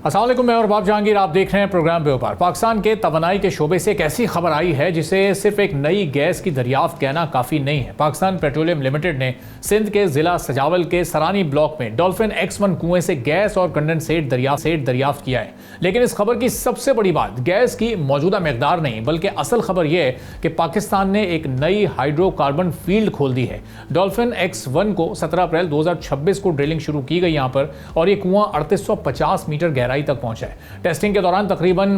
अस्सलाम वालेकुम, मैं और बाब जहांगीर, आप देख रहे हैं प्रोग्राम व्यापार। पाकिस्तान के तवानाई के शोबे से एक ऐसी खबर आई है जिसे सिर्फ एक नई गैस की दरियाफ्त कहना काफ़ी नहीं है। पाकिस्तान पेट्रोलियम लिमिटेड ने सिंध के ज़िला सजावल के सरानी ब्लॉक में डॉल्फिन X1 कुएं से गैस और कंडेंसेट दरियाफ्त किया है। लेकिन इस खबर की सबसे बड़ी बात गैस की मौजूदा मकदार नहीं, बल्कि असल खबर यह है कि पाकिस्तान ने एक नई हाइड्रोकार्बन फील्ड खोल दी है। डॉल्फिन X1 को 17 अप्रैल 2026 को ड्रिलिंग शुरू की गई यहाँ पर, और ये कुआं 3850 मीटर गहराई तक पहुंचा है। टेस्टिंग के दौरान तकरीबन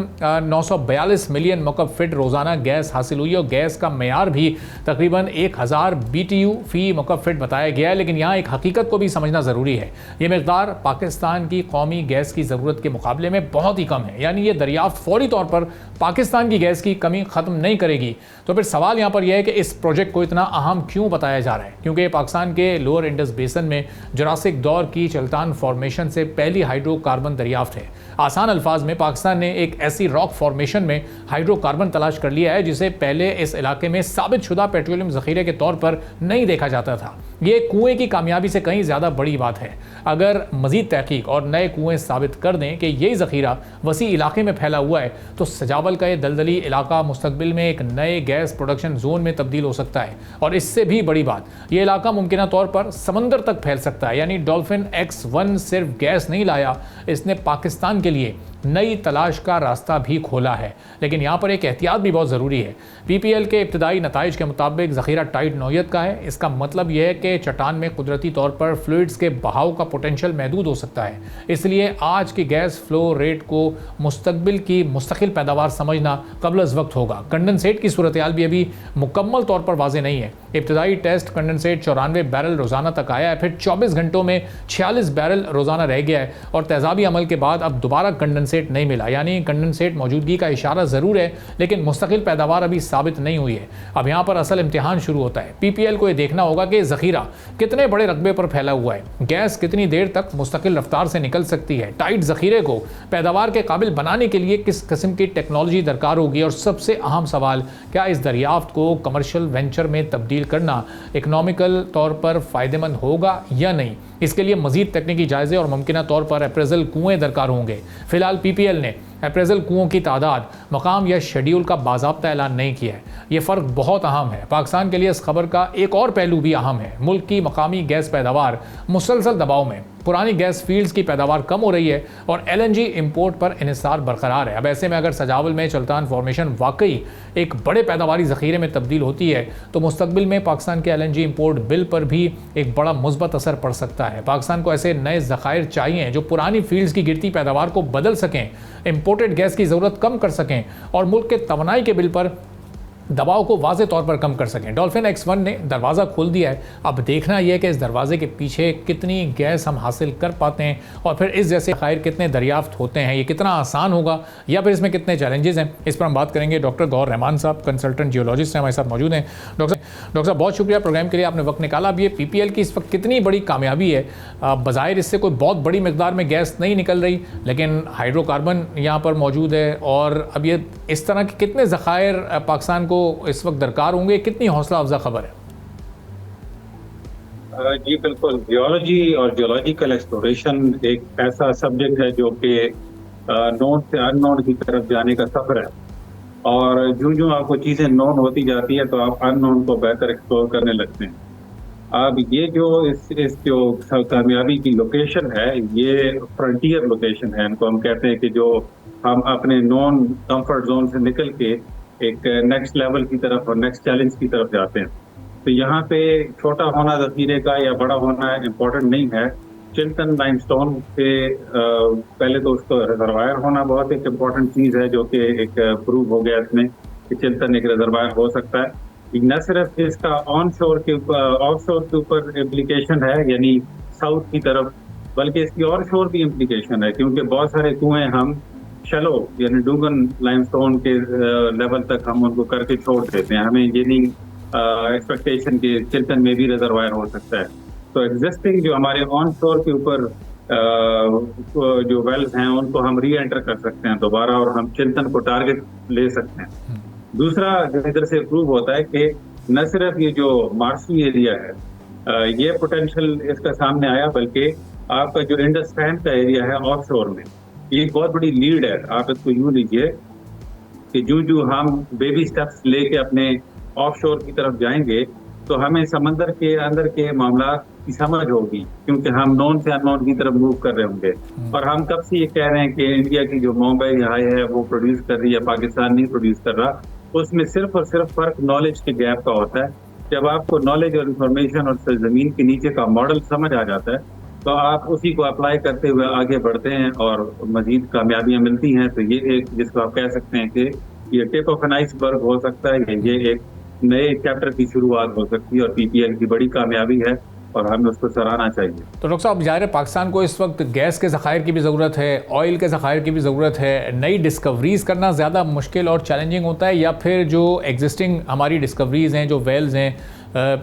942 मिलियन मकब फिट रोजाना गैस हासिल हुई और गैस का मेयार भी तकरीबन 1000 BTU फी मकब फिट बताया गया है। लेकिन यहाँ एक हकीकत को भी समझना ज़रूरी है, ये मकदार पाकिस्तान की कौमी गैस की ज़रूरत के मुकाबले में बहुत ही कम है। यानी ये दरियाफ्त फौरी तौर पर पाकिस्तान की गैस की कमी ख़त्म नहीं करेगी। तो फिर सवाल यहाँ पर यह है कि इस प्रोजेक्ट को इतना अहम क्यों बताया जा रहा है? क्योंकि पाकिस्तान के लोअर इंडस बेसन में जुरासिक दौर की चल्तान फॉर्मेशन से पहली हाइड्रोकार्बन दरियाफ्त है। आसान अल्फाज में पाकिस्तान ने एक ऐसी रॉक फॉर्मेशन में हाइड्रोकार्बन तलाश कर लिया है जिसे पहले इस इलाके में साबित शुदा पेट्रोलियम ज़ख़ीरे के तौर पर नहीं देखा जाता था। ये कुएं की कामयाबी से कहीं ज़्यादा बड़ी बात है। अगर मज़ीद तहकीक और नए कुएं साबित कर दें कि यही ज़ख़ीरा वसी इलाके में फैला हुआ है, तो सजावल का ये दलदली इलाका मुस्तकबिल में एक नए गैस प्रोडक्शन जोन में तब्दील हो सकता है। और इससे भी बड़ी बात, ये इलाका मुमकिन तौर पर समंदर तक फैल सकता है। यानी डॉल्फिन X1 सिर्फ गैस नहीं लाया, इसने पाकिस्तान के लिए नई तलाश का रास्ता भी खोला है। लेकिन यहाँ पर एक एहतियात भी बहुत ज़रूरी है। PPL के इब्तदाई नताइज के मुताबिक ज़ख़ीरा टाइट नौइयत का है। इसका मतलब यह है कि चट्टान में कुदरती तौर पर फ्लूइड्स के बहाव का पोटेंशियल महदूद हो सकता है। इसलिए आज की गैस फ्लो रेट को मुस्तकबिल की मुस्तकिल पैदावार समझना कबल अज़ वक्त होगा। कंडेंसेट की सूरत हाल भी अभी मुकम्मल तौर पर वाज़ेह नहीं है। इब्तदाई टेस्ट कंडेंसेट 94 बैरल रोज़ाना तक आया है, फिर 24 घंटों में 46 बैरल रोज़ाना रह गया है, और तेज़ाबी अमल के बाद अब दोबारा कंडेंसेट नहीं मिला। यानी कंडेंसेट मौजूदगी का इशारा ज़रूर है, लेकिन मुस्तकिल पैदावार अभी साबित नहीं हुई है। अब यहाँ पर असल इम्तिहान शुरू होता है। PPL को यह देखना होगा कि ज़ख़ीरा कितने बड़े रकबे पर फैला हुआ है, गैस कितनी देर तक मुस्तकिल रफ्तार से निकल सकती है, टाइट ज़ख़ीरे को पैदावार के काबिल बनाने के लिए किस किस्म की टेक्नोलॉजी दरकार होगी, और सबसे अहम सवाल, क्या इस दरियाफ्त को कमर्शियल वेंचर में तब्दील करना इकनॉमिकल तौर पर फ़ायदेमंद होगा या नहीं। इसके लिए मज़ीद तकनीकी जायज़े और मुमकिन तौर पर अप्रेजल कुएँ दरकार होंगे। फ़िलहाल PPL ने अप्रेजल कुओं की तादाद, मकाम या शेड्यूल का बाज़ाब्ता ऐलान नहीं किया है। ये फ़र्क बहुत अहम है। पाकिस्तान के लिए इस खबर का एक और पहलू भी अहम है। मुल्क की मकामी गैस पैदावार मुसलसल दबाव में, पुरानी गैस फील्ड्स की पैदावार कम हो रही है और LNG इंपोर्ट पर इन्हिसार बरकरार है। अब ऐसे में अगर सजावल में चल्तान फॉर्मेशन वाकई एक बड़े पैदावारी ज़ख़ीरे में तब्दील होती है, तो मुस्तकबिल में पाकिस्तान के LNG इंपोर्ट बिल पर भी एक बड़ा मुस्बत असर पड़ सकता है। पाकिस्तान को ऐसे नए ज़ख़ायर चाहिए जो पुरानी फील्ड्स की गिरती पैदावार को बदल सकें, इंपोर्टेड गैस की ज़रूरत कम कर सकें और मुल्क के तवानाई के बिल पर दबाव को वाज़े तौर पर कम कर सकें। डॉल्फिन X1 ने दरवाज़ा खोल दिया है। अब देखना यह है कि इस दरवाजे के पीछे कितनी गैस हम हासिल कर पाते हैं, और फिर इस जैसे खैर कितने दरियाफ्त होते हैं। ये कितना आसान होगा या फिर इसमें कितने चैलेंजेस हैं, इस पर हम बात करेंगे। डॉक्टर गौहर रहमान साहब, कंसल्टेंट जियोलॉजिस्ट हैं, हमारे साथ मौजूद हैं। डॉक्टर साहब, बहुत शुक्रिया प्रोग्राम के लिए, आपने वक्त निकाला। अब ये PPL की इस वक्त कितनी बड़ी कामयाबी है। बज़ाहिर इससे कोई बहुत बड़ी मकदार में गैस नहीं निकल रही, लेकिन हाइड्रोकार्बन यहाँ पर मौजूद है, और अब ये इस तरह के कितने ज़ख़ायर पाकिस्तान को इस वक्त दरकार होंगे, कितनी हौसला अफजा खबर है? जी बिल्कुल, जियोलॉजी और जियोलॉजिकल एक्सप्लोरेशन एक ऐसा सब्जेक्ट है जो कि नोन से अननोन की तरफ जाने का सफर है, और जो आपको चीज़ें नोन होती जाती है तो आप अननोन को बेहतर एक्सप्लोर करने लगते हैं। अब ये जो इस जो कामयाबी की लोकेशन है, ये फ्रंटियर लोकेशन है। इनको हम कहते हैं कि जो हम अपने नॉन कंफर्ट जोन से निकल के एक नेक्स्ट लेवल की तरफ और नेक्स्ट चैलेंज की तरफ जाते हैं। तो यहाँ पे छोटा होना ज़ख़ीरे का या बड़ा होना इम्पोर्टेंट नहीं है। चिल्टन लाइमस्टोन के पहले तो उसका रिजर्वायर होना बहुत एक इम्पोर्टेंट चीज़ है, जो कि एक प्रूव हो गया इसमें कि चिल्टन एक रिजर्वायर हो सकता है। न सिर्फ इसका ऑन शोर के ऊपर, ऑफ शोर के ऊपर इम्प्लीकेशन है, यानी साउथ की तरफ, बल्कि इसकी और शोर भी इम्प्लीकेशन है, क्योंकि बहुत सारे कुएं हम शैलो यानी डूंगन लाइमस्टोन के लेवल तक हम उनको करके छोड़ देते हैं। हमें ये नहीं एक्सपेक्टेशन कि चिल्टन में भी रिजर्वायर हो सकता है। तो एग्जिस्टिंग जो हमारे ऑन शोर के ऊपर जो वेल्स हैं, उनको हम री एंटर कर सकते हैं दोबारा, और हम चिल्टन को टारगेट ले सकते हैं। दूसरा इधर से प्रूव होता है कि न सिर्फ ये जो मार्सी एरिया है ये पोटेंशियल इसका सामने आया, बल्कि आपका जो इंडस फैन का एरिया है ऑफ शोर में, ये एक बहुत बड़ी लीड है। आप इसको यूं लीजिए कि जो जो हम बेबी स्टेप्स लेके अपने ऑफशोर की तरफ जाएंगे, तो हमें समंदर के अंदर के मामला की समझ होगी, क्योंकि हम नॉन से अननोन की तरफ मूव कर रहे होंगे। और हम कब से ये कह रहे हैं कि इंडिया की जो मुंबई हाई है वो प्रोड्यूस कर रही है, पाकिस्तान नहीं प्रोड्यूस कर रहा। उसमें सिर्फ और सिर्फ फर्क नॉलेज के गैप का होता है। जब आपको नॉलेज और इंफॉर्मेशन और जमीन के नीचे का मॉडल समझ आ जाता है, तो आप उसी को अप्लाई करते हुए आगे बढ़ते हैं और मजीद कामयाबियां मिलती हैं। तो ये एक, जिसको आप कह सकते हैं कि ये टिप ऑफ एन आइसबर्ग हो सकता है, ये एक नए चैप्टर की शुरुआत हो सकती है और पीपीएल की बड़ी कामयाबी है और हमें उसको सराहना चाहिए। तो डॉक्टर साहब, ज़ाहिर है पाकिस्तान को इस वक्त गैस के ज़खायर की भी ज़रूरत है, ऑयल के ज़खायर की भी ज़रूरत है। नई डिस्कवरीज़ करना ज़्यादा मुश्किल और चैलेंजिंग होता है, या फिर जो एग्जिस्टिंग हमारी डिस्कवरीज़ हैं, जो वेल्स हैं,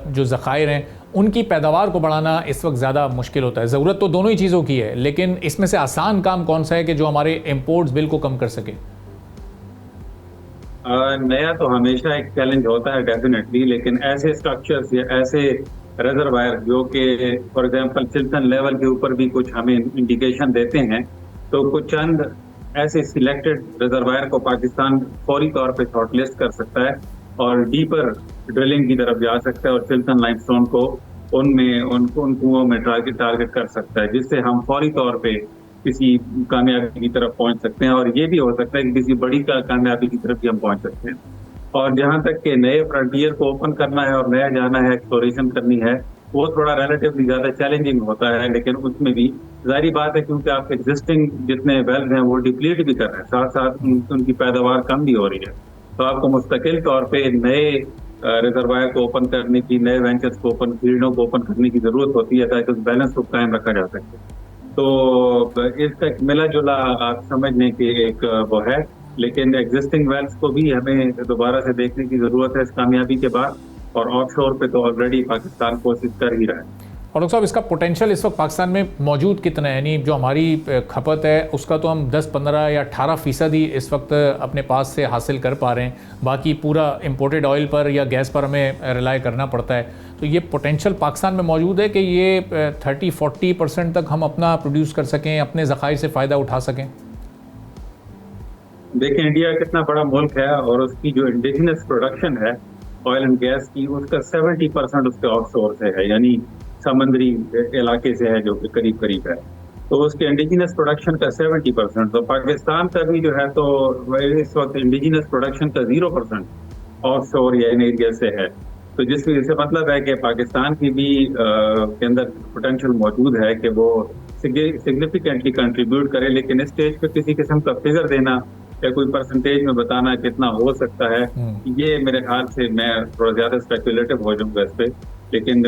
जो ज़खायर हैं, उनकी पैदावार को बढ़ाना इस वक्त ज़्यादा मुश्किल होता है? ज़रूरत तो दोनों ही चीज़ों की है, लेकिन इसमें से आसान काम कौन सा है कि जो हमारे इम्पोर्ट्स बिल को कम कर सके? नया तो हमेशा एक चैलेंज होता है डेफिनेटली, लेकिन ऐसे स्ट्रक्चर्स या ऐसे रिजर्वायर जो कि फॉर एग्जांपल चिल्टन लेवल के ऊपर भी कुछ हमें इंडिकेशन देते हैं, तो कुछ चंद ऐसे सिलेक्टेड रिजर्वायर को पाकिस्तान फौरी तौर पे शॉर्टलिस्ट कर सकता है और डीपर ड्रिलिंग की तरफ जा सकता है और चिल्टन लाइमस्टोन को उन कुओं में टारगेट कर सकता है, जिससे हम फौरी तौर पे किसी कामयाबी की तरफ पहुंच सकते हैं। और ये भी हो सकता है कि किसी बड़ी कामयाबी की तरफ भी हम पहुंच सकते हैं। और जहां तक के नए फ्रंटियर को ओपन करना है और नया जाना है, एक्सप्लोरेशन करनी है, वो थोड़ा रिलेटिवली ज्यादा चैलेंजिंग होता है। लेकिन उसमें भी जाहिर बात है, क्योंकि आप एग्जिस्टिंग जितने वेल्स हैं वो डिप्लीट भी कर रहे हैं, साथ साथ उनकी पैदावार कम भी हो रही है। तो आपको मुस्तकिल तौर पे नए रिजर्वायर को ओपन करने की, नए वेंचर्स को ओपन, फील्डों को ओपन करने की जरूरत होती है ताकि उस बैलेंस को कायम रखा जा सके। तो इसका एक मिला जुला आप समझने की एक वो है, लेकिन एग्जिस्टिंग वेल्स को भी हमें दोबारा से देखने की जरूरत है इस कामयाबी के बाद। और ऑफशोर पे तो ऑलरेडी पाकिस्तान कोशिश कर ही रहा है। और डॉक्टर साहब, इसका पोटेंशियल इस वक्त पाकिस्तान में मौजूद कितना है? यानी जो हमारी खपत है उसका तो हम 10, 15 या 18% ही इस वक्त अपने पास से हासिल कर पा रहे हैं, बाकी पूरा इंपोर्टेड ऑयल पर या गैस पर हमें रिलाई करना पड़ता है। तो ये पोटेंशियल पाकिस्तान में मौजूद है कि ये 30-40% तक हम अपना प्रोड्यूस कर सकें, अपने ज़खायर से फ़ायदा उठा सकें? देखिए, इंडिया कितना बड़ा मुल्क है और उसकी जो इंडिजिनस प्रोडक्शन है ऑयल एंड गैस की, उसका 70% उसके ऑफशोर से है, यानी समुद्री इलाके से है, जो कि करीब करीब है। तो उसके इंडिजिनस प्रोडक्शन का 70%, तो पाकिस्तान का भी जो है तो इस वक्त इंडिजिनस प्रोडक्शन का 0% ऑफशोर या इन एरिया से है। तो जिसकी वजह से मतलब है कि पाकिस्तान की भी के अंदर पोटेंशियल मौजूद है कि वो सिग्निफिकेंटली कंट्रीब्यूट करे। लेकिन इस स्टेज पे किसी किस्म का फिगर देना या कोई परसेंटेज में बताना कितना हो सकता है, ये मेरे ख्याल से मैं थोड़ा ज्यादा स्पेकुलेटिव हो जाऊंगा इस पे। लेकिन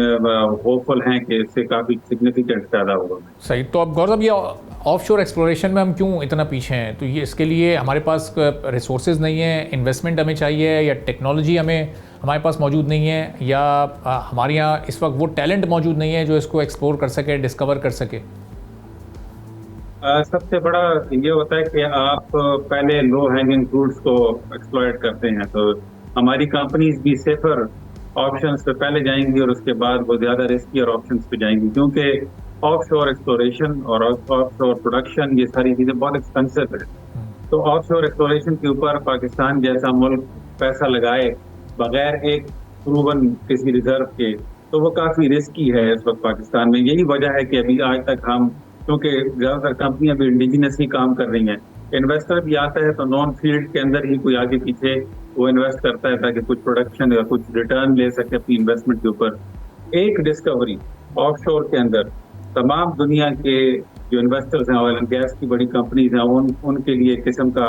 होपफुल हैं कि इससे काफी सिग्निफिकेंट पैदा होगा। सही। तो अब गौर साहब, ये ऑफशोर एक्सप्लोरेशन में हम क्यों इतना पीछे हैं? तो ये इसके लिए हमारे पास रिसोर्सेज नहीं है, इन्वेस्टमेंट हमें चाहिए, या टेक्नोलॉजी हमारे पास मौजूद नहीं है, या हमारे यहाँ इस वक्त वो टैलेंट मौजूद नहीं है जो इसको एक्सप्लोर कर सके, डिस्कवर कर सके? सबसे बड़ा ये होता है कि आप पहले लो हैंगिंग फ्रूट्स को एक्सप्लॉइट करते हैं। तो हमारी कंपनीज भी सेफर ऑप्शंस पे पहले जाएंगी और उसके बाद वो ज्यादा रिस्की और ऑप्शंस पे जाएंगी, क्योंकि ऑफशोर एक्सप्लोरेशन और ऑफशोर प्रोडक्शन ये सारी चीजें बहुत एक्सपेंसिव है। तो ऑफशोर एक्सप्लोरेशन के ऊपर पाकिस्तान जैसा मुल्क पैसा लगाए बगैर एक प्रूवन किसी रिजर्व के, तो वो काफी रिस्की है इस वक्त पाकिस्तान में। यही वजह है कि अभी आज तक हम, क्योंकि ज्यादातर कंपनियां भी इंडिजिनस ही काम कर रही हैं, इन्वेस्टर भी आता है तो नॉन फील्ड के अंदर ही कोई आगे पीछे वो इन्वेस्ट करता है ताकि कुछ प्रोडक्शन या कुछ रिटर्न ले सके अपनी इन्वेस्टमेंट के ऊपर। एक डिस्कवरी ऑफशोर के अंदर तमाम दुनिया के जो इन्वेस्टर्स हैं, ऑयल एंड गैस की बड़ी कंपनीज हैं, उनके लिए किस्म का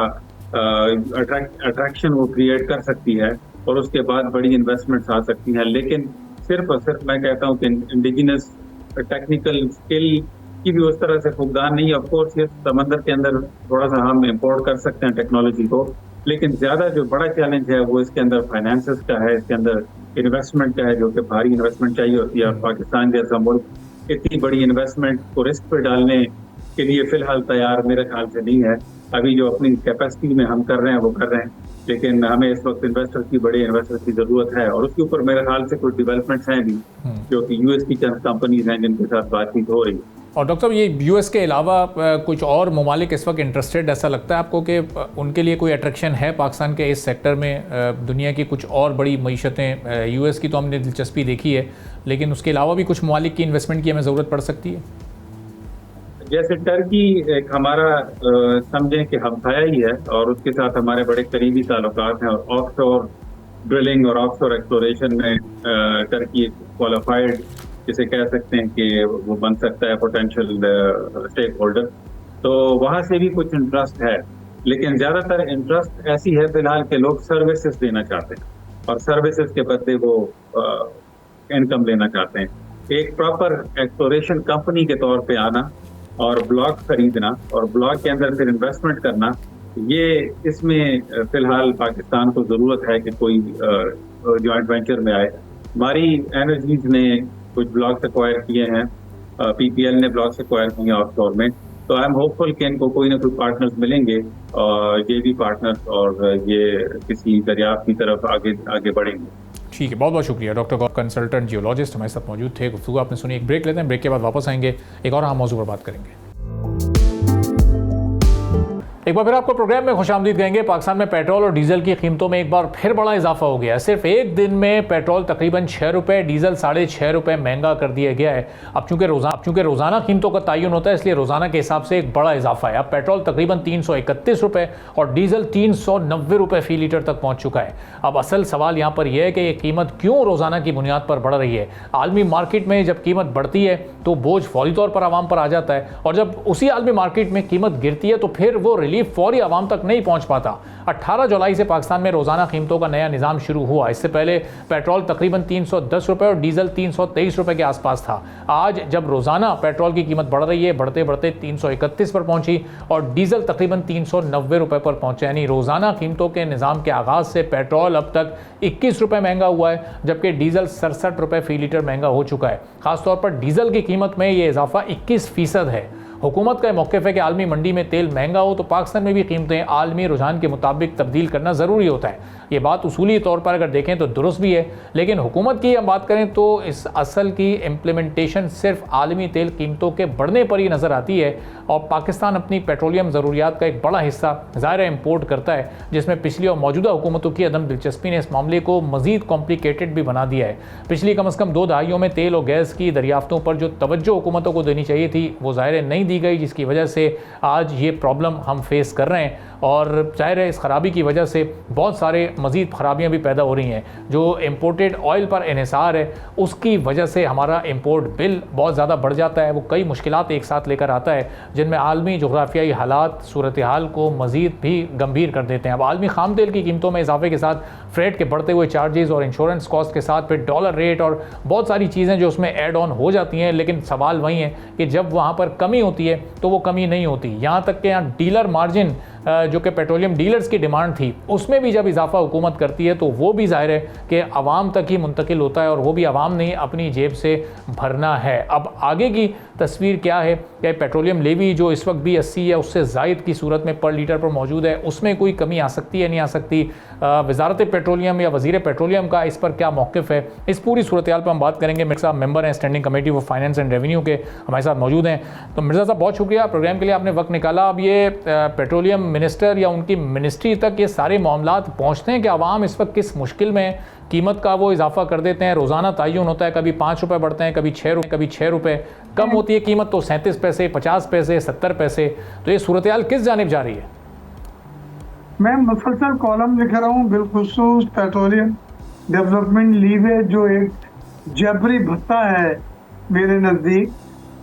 अट्रैक्शन वो क्रिएट कर सकती है और उसके बाद बड़ी इन्वेस्टमेंट्स आ सकती हैं। लेकिन सिर्फ और सिर्फ मैं कहता हूँ कि इंडिजिनस टेक्निकल स्किल की भी उस तरह से फुकदान नहीं है। ऑफकोर्स ये समंदर के अंदर थोड़ा सा हम इम्पोर्ट कर सकते हैं टेक्नोलॉजी को, लेकिन ज्यादा जो बड़ा चैलेंज है वो इसके अंदर फाइनेंसेस का है, इसके अंदर इन्वेस्टमेंट का है, जो कि भारी इन्वेस्टमेंट चाहिए होती है। और पाकिस्तान जैसा मुल्क इतनी बड़ी इन्वेस्टमेंट को रिस्क पे डालने के लिए फिलहाल तैयार मेरे ख्याल से नहीं है। अभी जो अपनी कैपेसिटी में हम कर रहे हैं वो कर रहे हैं, लेकिन हमें इस वक्त बड़े इन्वेस्टर्स की जरूरत है। और उसके ऊपर मेरे ख्याल से कुछ डेवलपमेंट्स हैं भी, जो कि यूएस की चंद कंपनीज हैं जिनके साथ बातचीत हो रही है। और डॉक्टर साहब, ये यूएस के अलावा कुछ और ममालिक इस वक्त इंटरेस्टेड, ऐसा लगता है आपको कि उनके लिए कोई अट्रैक्शन है पाकिस्तान के इस सेक्टर में? दुनिया की कुछ और बड़ी मईशतें, यूएस की तो हमने दिलचस्पी देखी है, लेकिन उसके अलावा भी कुछ ममालिक की इन्वेस्टमेंट की हमें ज़रूरत पड़ सकती है? जैसे टर्की एक हमारा समझें कि हमसाया ही है और उसके साथ हमारे बड़े करीबी ताल्लुकात हैं, और ऑफशोर ड्रिलिंग और ऑफशोर एक्सप्लोरेशन में टर्की क्वालिफाइड जिसे कह सकते हैं कि वो बन सकता है पोटेंशियल स्टेक होल्डर। तो वहाँ से भी कुछ इंटरेस्ट है, लेकिन ज़्यादातर इंटरेस्ट ऐसी है फिलहाल के लोग सर्विसेज देना चाहते हैं और सर्विसेज के बदले वो इनकम लेना चाहते हैं। एक प्रॉपर एक्सप्लोरेशन कंपनी के तौर पे आना और ब्लॉक खरीदना और ब्लॉक के अंदर फिर इन्वेस्टमेंट करना, ये इसमें फिलहाल पाकिस्तान को ज़रूरत है कि कोई जॉइंट वेंचर में आए। हमारी एनर्जीज ने कुछ ब्लॉक्स एक्वायर किए हैं, पीपीएल ने ब्लॉक्स एक्वायर किए हैं ऑफशोर में, तो आई एम होपफुल कि इनको कोई ना कोई पार्टनर्स मिलेंगे और ये भी पार्टनर्स और ये किसी दरियाफ्त की तरफ आगे बढ़ेंगे। ठीक है, बहुत बहुत शुक्रिया डॉक्टर गौर, कंसल्टेंट जियोलॉजिस्ट हमारे साथ मौजूद थे। गुफ्तगू आपने सुनी। एक ब्रेक लेते हैं, ब्रेक के बाद वापस आएंगे, एक और अहम मौजू पर बात करेंगे। एक बार फिर आपको प्रोग्राम में खुशामदीद कहेंगे। पाकिस्तान में पेट्रोल और डीजल की कीमतों में एक बार फिर बड़ा इजाफा हो गया है। सिर्फ एक दिन में पेट्रोल तकरीबन 6 रुपये, डीजल 6.5 रुपये महंगा कर दिया गया है। अब चूंकि रोज़ाना कीमतों का तयन होता है, इसलिए रोज़ाना के हिसाब से एक बड़ा इजाफा है। अब पेट्रोल तकरीबन 331 रुपये और डीजल 390 रुपये फ़ी लीटर तक पहुँच चुका है। अब असल सवाल यहाँ पर यह है कि ये कीमत क्यों रोज़ाना की बुनियाद पर बढ़ रही है। आलमी मार्केट में जब कीमत बढ़ती है तो बोझ फौरी तौर पर आवाम पर आ जाता है, और जब उसी आलमी मार्केट में कीमत गिरती है तो फिर वो रिलीफ फौरी आवाम तक नहीं पहुंच पाता। 18 जुलाई से पाकिस्तान में रोजाना कीमतों का नया निज़ाम शुरू हुआ। इससे पहले पेट्रोल तकरीबन 310 रुपये और डीजल 323 रुपये के आसपास था। आज जब रोजाना पेट्रोल की कीमत बढ़ रही है, बढ़ते बढ़ते 331 पर पहुंची और डीजल तकरीबन 390 रुपये पर पहुंचे। यानी रोजाना कीमतों के निज़ाम के आगाज़ से पेट्रोल अब तक 21 रुपये महंगा हुआ है, जबकि डीजल 67 रुपये फ़ी लीटर महंगा हो चुका है। खासतौर पर डीजल की कीमत में ये इजाफा 21% है। हुकूमत का मौक़िफ़ है कि आलमी मंडी में तेल महंगा हो तो पाकिस्तान में भी कीमतें आलमी रुझान के मुताबिक तब्दील करना ज़रूरी होता है। ये बात उसूली तौर पर अगर देखें तो दुरुस्त भी है, लेकिन हुकूमत की हम बात करें तो इस असल की इम्प्लीमेंटेशन सिर्फ आलमी तेल कीमतों के बढ़ने पर ही नज़र आती है। और पाकिस्तान अपनी पेट्रोलियम ज़रूरियात का एक बड़ा हिस्सा ज़ाहिर इम्पोर्ट करता है, जिसमें पिछली और मौजूदा हुकूमतों की अदम दिलचस्पी ने इस मामले को मज़ीद कॉम्प्लिकेटेड भी बना दिया है। पिछली कम अज़ कम 2 दहाइयों में तेल और गैस की दरियाफ्तों पर जो तवज्जो हुकूमतों को देनी चाहिए थी वो ज़ाहिर नहीं दी गई, जिसकी वजह से आज ये प्रॉब्लम हम फेस कर रहे हैं। और जाहिर है इस खराबी की वजह से बहुत सारे मज़ीद खराबियाँ भी पैदा हो रही हैं। जो इम्पोर्टेड ऑयल पर इन्हिसार है उसकी वजह से हमारा इम्पोर्ट बिल बहुत ज़्यादा बढ़ जाता है। वो कई मुश्किलात एक साथ लेकर आता है, जिनमें आलमी जोग्राफियाई हालात सूरत हाल को मज़ीद भी गंभीर कर देते हैं। अब आलमी खाम तेल की कीमतों में इजाफे के साथ फ्रेट के बढ़ते हुए चार्जेस और इंश्योरेंस कॉस्ट के साथ फिर डॉलर रेट और बहुत सारी चीज़ें जो उसमें ऐड ऑन हो जाती हैं, लेकिन सवाल वही है कि जब वहाँ पर कमी होती है तो वो कमी नहीं होती। यहाँ तक कि यहाँ डीलर मार्जिन जो कि पेट्रोलियम डीलर्स की डिमांड थी, उसमें भी जब इजाफा हुकूमत करती है तो वो भी ज़ाहिर है कि आवाम तक ही मुंतकिल होता है, और वो भी आवाम ने अपनी जेब से भरना है। अब आगे की तस्वीर क्या है कि पेट्रोलियम लेवी जो इस वक्त भी 80 या उससे ज़ायद की सूरत में पर लीटर पर मौजूद है, उसमें कोई कमी आ सकती है नहीं आ सकती। वजारत पेट्रोलियम या वज़ीर पेट्रोलियम का इस पर क्या मौक़िफ़ है, इस पूरी सूरत हाल पर हम बात करेंगे। मिर्ज़ा साहब मेंबर हैं standing committee of finance and revenue के, हमारे साथ मौजूद हैं। तो मिर्ज़ा साहब बहुत शुक्रिया प्रोग्राम के लिए, आपने वक्त निकाला। अब ये पेट्रोलियम मिनिस्टर या उनकी मिनिस्ट्री तक ये सारे मामलात पहुँचते हैं कि आवाम इस वक्त किस मुश्किल में, कीमत का वो इजाफा कर देते हैं। रोज़ाना तयन होता है, कभी 5 रुपये बढ़ते हैं, कभी 6 रुपये, कभी 6 रुपये कम होती है कीमत तो 37 पैसे, 50 पैसे, 70 पैसे। तो ये सूरत हाल किस जानिब जा रही है? मैं मुसलसल कॉलम लिख रहा हूँ बिलखुसूस पेट्रोलियम डेवलपमेंट लीवे, जो एक जबरी भत्ता है मेरे नज़दीक,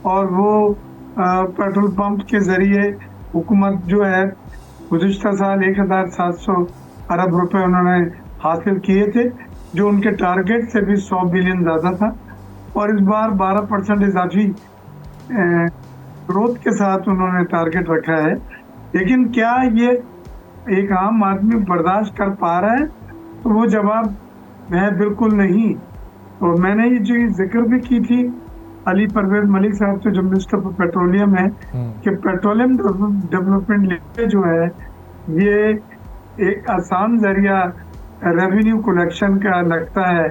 और वो पेट्रोल पंप के ज़रिए हुकूमत जो है गुज़िश्ता साल 1700 अरब रुपए उन्होंने हासिल किए थे, जो उनके टारगेट से भी 100 बिलियन ज़्यादा था, और इस बार 12% इजाफी ग्रोथ के साथ उन्होंने टारगेट रखा है। लेकिन क्या ये एक आम आदमी बर्दाश्त कर पा रहा है? तो वो जवाब है बिल्कुल नहीं। और मैंने ये जो जिक्र भी की थी अली परवेज मलिक साहब से, जो मिनिस्टर फॉर पेट्रोलियम है, कि पेट्रोलियम डेवलपमेंट जो है ये एक आसान जरिया रेवेन्यू कलेक्शन का लगता है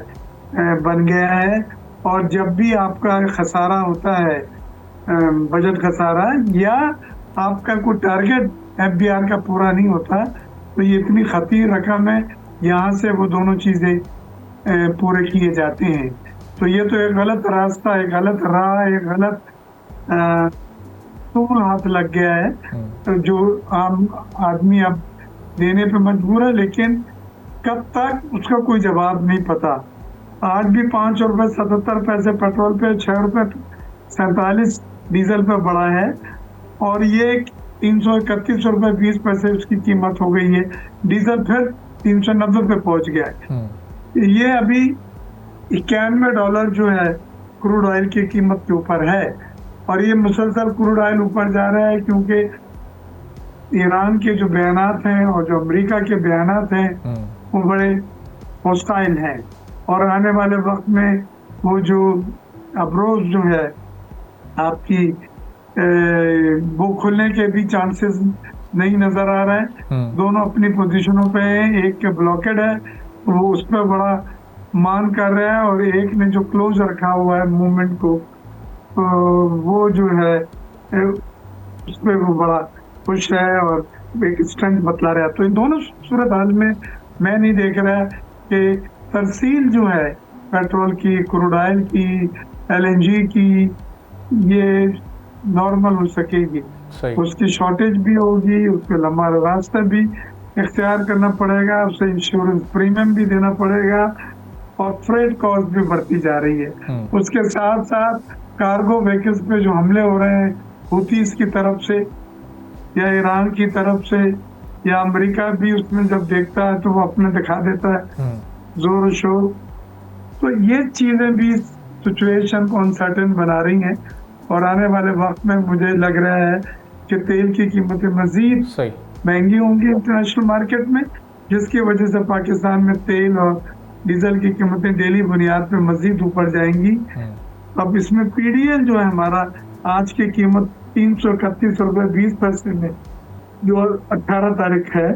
बन गया है। और जब भी आपका खसारा होता है बजट खसारा, या आपका कोई टारगेट FBR का पूरा नहीं होता, तो ये इतनी खतीर रकम है, यहाँ से वो दोनों चीजें पूरे किए जाते हैं। तो ये तो एक गलत रास्ता, एक गलत राह, एक गलत टूल हाथ लग गया है, तो जो आम आदमी अब देने पे मजबूर है, लेकिन कब तक उसका कोई जवाब नहीं पता। आज भी 5 रुपए 77 पैसे पेट्रोल पे, 6 रुपए 47 डीजल पे बढ़ा है, और ये 331 रुपए 20 पैसे उसकी कीमत हो गई है। डीजल फिर 390 पे पहुंच गया है। ये अभी $91 जो है क्रूड ऑयल की कीमत के ऊपर है, और ये मुसलसल क्रूड ऑयल ऊपर जा रहा है, क्योंकि ईरान के जो बयानात हैं और जो अमेरिका के बयानात हैं वो बड़े हॉस्टाइल हैं, और आने वाले वक्त में वो जो अब्रोज जो है आपकी वो खुलने के भी चांसेस नहीं नजर आ रहे हैं। दोनों अपनी पोजीशनों पे हैं, एक के ब्लॉकेड है, वो उस पर बड़ा मान कर रहा है, और एक ने जो क्लोज रखा हुआ है मूवमेंट को, तो वो जो है उस पर वो बड़ा खुश है और एक स्ट्रेंथ बतला रहा है। तो इन दोनों सूरत हाल में मैं नहीं देख रहा कि तरसील जो है पेट्रोल की, क्रूड ऑयल की, LNG की, ये नॉर्मल हो सकेगी। उसकी शॉर्टेज भी होगी, उसके लंबा रास्ता भी इख्तियार करना पड़ेगा, उसे इंश्योरेंस प्रीमियम भी देना पड़ेगा, और फ्रेट कॉस्ट भी बढ़ती जा रही है। उसके साथ साथ कार्गो व्हीकल्स पे जो हमले हो रहे हैं हुतीस की तरफ से या ईरान की तरफ से, या अमेरिका भी उसमें जब देखता है तो वो अपने दिखा देता है जोर शोर, तो ये चीजें भी सिचुएशन को अनसर्टेन बना रही हैं। और आने वाले वक्त में मुझे लग रहा है कि तेल की कीमतें मजीद महंगी होंगी इंटरनेशनल मार्केट में, जिसकी वजह से पाकिस्तान में तेल और डीजल की कीमतें डेली बुनियाद पे मजीद ऊपर जाएंगी। अब इसमें PDL जो है हमारा, आज की कीमत 331 रुपए 20 पैसे में, जो 18 तारीख है,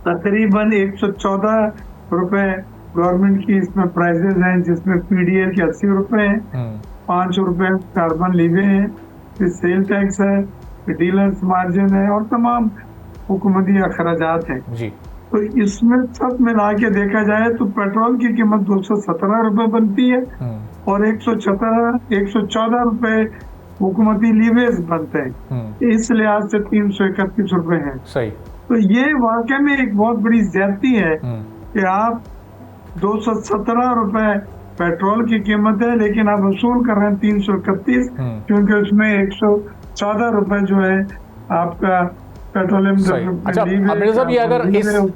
तकरीबन 114 रुपए गवर्नमेंट की इसमें प्राइसेस हैं, जिसमें PDL के 80 रुपए हैं, 5 रुपए कार्बन लीवे हैं, फिर सेल टैक्स है, फिर डीलर्स मार्जिन है, और तमाम हुकूमती अखराजात हैं जी। तो इसमें सब मिला के देखा जाए तो पेट्रोल की कीमत 217 रुपए बनती है, और 114 रुपए हुकूमती लीवेज बनते हैं। इस लिहाज से 331 रुपए हैं। सही। तो ये वाकई में एक बहुत बड़ी ज्यादती है कि आप 217 रुपए पेट्रोल की कीमत है, लेकिन आप वसूल कर रहे हैं 331, क्योंकि उसमें 114 रुपए जो है आपका पेट्रोलियम। अच्छा अमिर साहब, ये अगर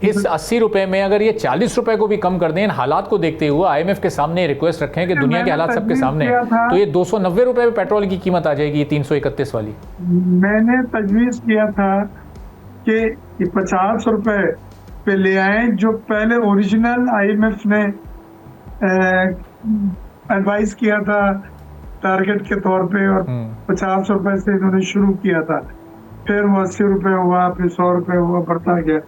इस 80 रुपए में अगर ये 40 रुपए को भी कम कर दें, हालात को देखते हुए IMF के सामने रिक्वेस्ट रखें कि दुनिया के हालात सबके सामने, तो ये 290 रुपए में पेट्रोल की कीमत आ जाएगी 331 वाली। मैंने तजवीज किया था कि 50 रुपए पे ले आए, जो पहले ओरिजिनल IMF ने एडवाइस किया था टारगेट के तौर पे, और 50 रुपए से इन्होंने शुरू किया था, फिर वो 80 रुपए हुआ, फिर 100 रुपए हुआ, बढ़ता गया।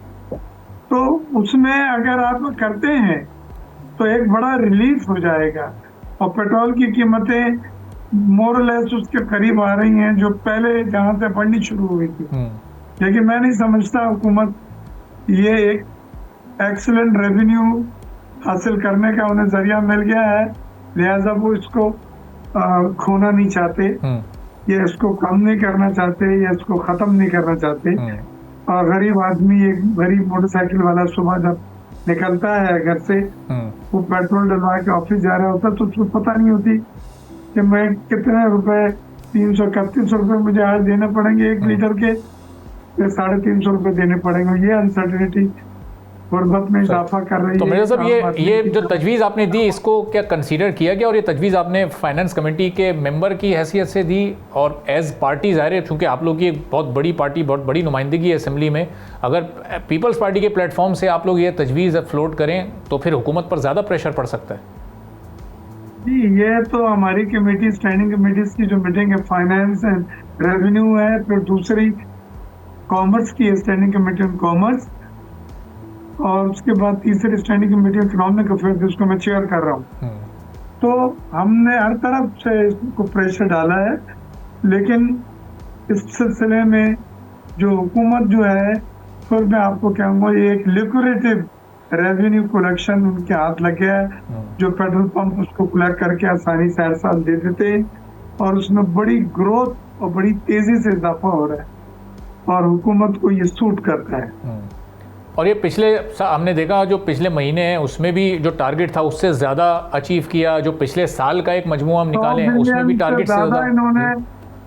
तो उसमें अगर आप करते हैं तो एक बड़ा रिलीफ हो जाएगा, और पेट्रोल की कीमतें मोरलेस उसके करीब आ रही हैं जो पहले जहां से बढ़नी शुरू हुई थी। लेकिन मैं नहीं समझता हुकूमत ये एक एक्सीलेंट रेवेन्यू हासिल करने का उन्हें जरिया मिल गया है, लिहाजा वो इसको खोना नहीं चाहते, ये इसको कम नहीं करना चाहते, या इसको खत्म नहीं करना चाहते। और गरीब आदमी, एक गरीब मोटरसाइकिल वाला सुबह जब निकलता है घर से, वो पेट्रोल डलवा के ऑफिस जा रहा होता, तो उसको पता नहीं होती कि मैं कितने रुपए, 331 रुपए मुझे आज देने पड़ेंगे 1 लीटर के, या 350 रुपए देने पड़ेंगे। ये अनसर्टेनिटी गुर्बत में इजाफा कर रही है। तो मेरे साहब, ये जो तजवीज़ आपने दी, इसको क्या कंसीडर किया गया, और ये तजवीज़ आपने फाइनेंस कमेटी के मेंबर की हैसियत से दी, और एज पार्टी ज़ाहिर है चूँकि आप लोग की एक बहुत बड़ी पार्टी, बहुत बड़ी नुमाइंदगी है असेंबली में, अगर पीपल्स पार्टी के प्लेटफॉर्म से आप लोग ये तजवीज़ फ्लोट करें तो फिर हुकूमत पर ज़्यादा प्रेशर पड़ सकता है? जी, ये तो हमारी कमेटी, स्टैंडिंग कमेटीज की जो मीटिंग है, फाइनेंस एंड रेवेन्यू है, फिर दूसरी कॉमर्स की स्टैंडिंग कमेटी ऑन कॉमर्स, और उसके बाद तीसरी स्टैंडिंग कमेटी इकोनॉमिक अफेयर्स, जिसको मैं चेयर कर रहा हूँ। तो हमने हर तरफ से इसको प्रेशर डाला है, लेकिन इस सिलसिले में जो हुकूमत जो है, फिर मैं आपको कहूँगा ये एक लिक्विडेटिव रेवेन्यू कलेक्शन उनके हाथ लग गया है, जो पेट्रोल पंप उसको कलेक्ट करके आसानी से हर साल दे देते हैं और उसमें बड़ी ग्रोथ और बड़ी तेजी से इजाफा हो रहा है और हुकूमत को ये सूट करता है। और ये हमने देखा जो पिछले महीने हैं उसमें भी जो टारगेट था उससे ज़्यादा अचीव किया। जो पिछले साल का एक मजमू हम निकाले हैं उसमें भी टारगेट से ज़्यादा इन्होंने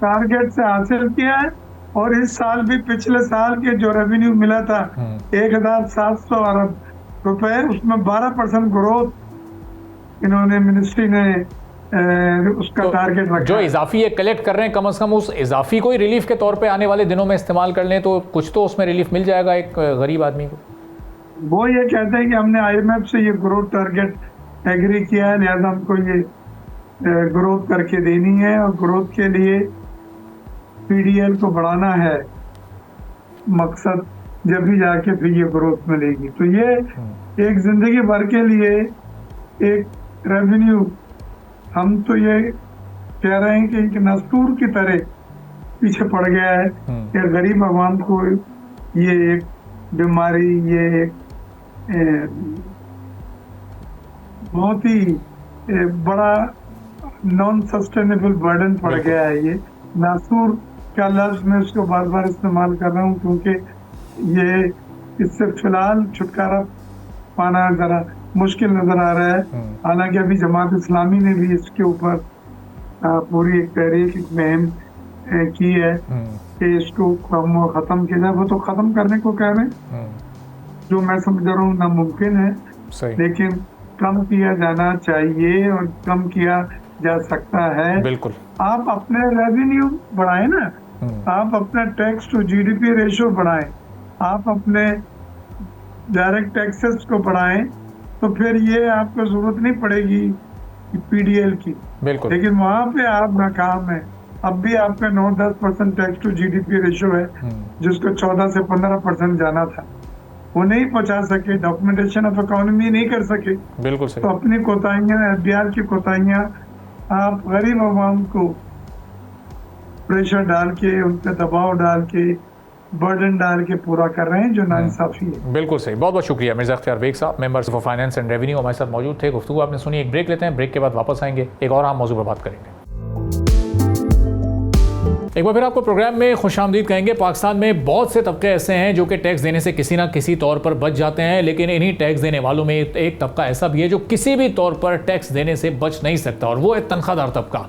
टारगेट से हासिल किया है। और इस साल भी पिछले साल के जो रेवेन्यू मिला था 1700 अरब रुपए, उसमें 12% ग्रोथ इन्होंने मिनिस्ट्री ने उसका तो टारगेट रखा। जो इजाफी ये कलेक्ट कर रहे हैं कम से कम उस इजाफी को ही रिलीफ के तौर पे आने वाले दिनों में इस्तेमाल कर लें तो कुछ तो उसमें रिलीफ मिल जाएगा एक गरीब आदमी को। वो ये कहते हैं कि हमने IMF से ये ग्रोथ टारगेट एग्री किया है, लिहाजा हमको ये ग्रोथ करके देनी है और ग्रोथ के लिए PDL को बढ़ाना है मकसद, जब भी जाके फिर ये ग्रोथ मिलेगी। तो ये एक जिंदगी भर के लिए एक रेवेन्यू, हम तो ये कह रहे हैं कि एक नस्तूर की तरह पीछे पड़ गया है कि गरीब आवाम को ये एक बीमारी, ये एक बहुत ही बड़ा नॉन सस्टेनेबल बर्डन पड़ गया है। ये नासूर का लफ्ज मैं उसको बार बार इस्तेमाल कर रहा हूँ क्योंकि ये इससे फिलहाल छुटकारा पाना जरा मुश्किल नजर आ रहा है। हालांकि अभी जमात इस्लामी ने भी इसके ऊपर पूरी एक तहरीक, एक मुहिम की है कि इसको खत्म किया जाए। वो तो खत्म करने को कह रहे हैं, जो मैं समझ रहा हूँ नामुमकिन है, लेकिन कम किया जाना चाहिए और कम किया जा सकता है। बिल्कुल। आप अपने रेवेन्यू बढ़ाएं ना, आप अपना टैक्स टू GDP रेशियो बढ़ाएं, आप अपने डायरेक्ट टैक्सेस को बढ़ाएं, तो फिर ये आपको जरूरत नहीं पड़ेगी PDL की। बिल्कुल। लेकिन वहाँ पे आप नाकाम है। अब भी आपका 9-10% टैक्स टू GDP रेशियो है, जिसको 14 से 15% जाना था, वो नहीं पहुंचा सके, डॉक्यूमेंटेशन ऑफ इकोनॉमी नहीं कर सके। बिल्कुल सही। तो अपनी कोताहियां, FBR की कोताहियां आप गरीब आवाम को प्रेशर डाल के, उन पर दबाव डाल के, बर्डन डाल के पूरा कर रहे हैं, जो नाइंसाफी है। बिल्कुल सही। बहुत बहुत शुक्रिया मिर्ज़ा अख्तियार बेग साहब, members for finance and revenue, हमारे साथ मौजूद थे। गुफ्तगू आपने सुनी। एक ब्रेक लेते हैं, ब्रेक के बाद वापस आएंगे, एक और आम मौजू पर बात करेंगे। एक बार फिर आपको प्रोग्राम में खुशामदीद कहेंगे। पाकिस्तान में बहुत से तबके ऐसे हैं जो कि टैक्स देने से किसी ना किसी तौर पर बच जाते हैं, लेकिन इन्हीं टैक्स देने वालों में एक तबका ऐसा भी है जो किसी भी तौर पर टैक्स देने से बच नहीं सकता, और वो है तनख्वाहदार तबका।